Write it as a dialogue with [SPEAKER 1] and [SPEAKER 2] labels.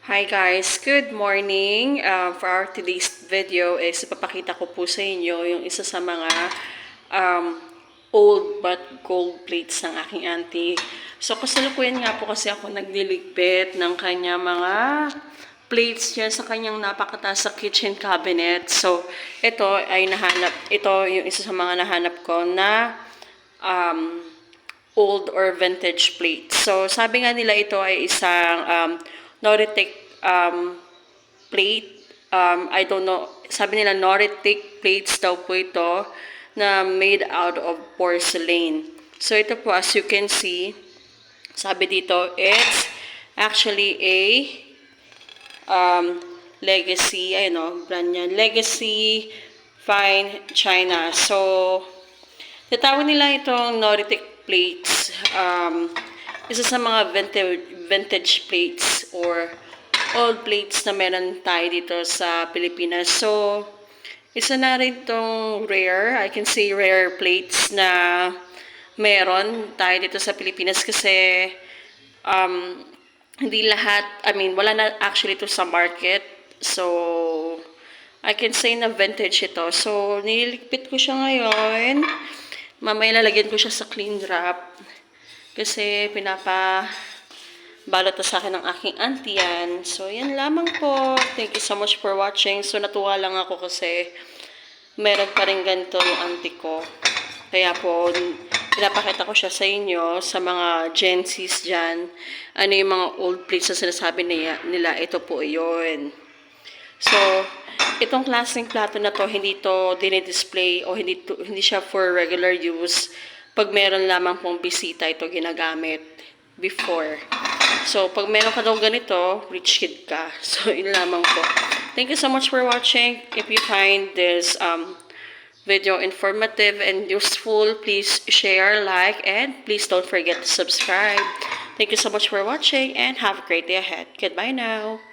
[SPEAKER 1] Hi guys, good morning. For our today's video is ipapakita ko po sa inyo yung isa sa mga old but gold plates ng aking auntie. So kasalukuyan nga po kasi ako nagliligpit ng kanya mga plates dyan sa kanyang napakataas sa kitchen cabinet. So ito yung isa sa mga nahanap ko na old or vintage plate. So sabi nga nila ito ay isang Noritech plate. I don't know. Sabi nila Noritech plates daw po ito na made out of porcelain. So ito po, as you can see, sabi dito, it's actually a Legacy, ayun o, brand niya, Legacy Fine China. So, tatawag nila itong Noritech plates. Isa sa mga vintage plates or old plates na meron tayo dito sa Pilipinas. So, isa na rin itong rare. I can say rare plates na meron tayo dito sa Pilipinas kasi hindi lahat, wala na actually ito sa market. So, I can say na vintage ito. So, nililigpit ko siya ngayon. Mamaya lalagyan ko siya sa clean wrap. Kasi balot na sa akin ng aking auntie yan. So, yan lamang po. Thank you so much for watching. So, natuwa lang ako kasi meron pa rin ganito yung auntie ko. Kaya po, pinapakita ko siya sa inyo, sa mga Gen Zs dyan. Ano yung mga old plates na sinasabi nila, ito po yun. So, itong klaseng plato na to, hindi to dinidisplay o hindi siya for regular use. Pag meron lamang pong bisita, ito ginagamit before. So, pag meron ka daw ganito, rich kid ka. So, yun lamang po. Thank you so much for watching. If you find this video informative and useful, please share, like, and please don't forget to subscribe. Thank you so much for watching and have a great day ahead. Goodbye now.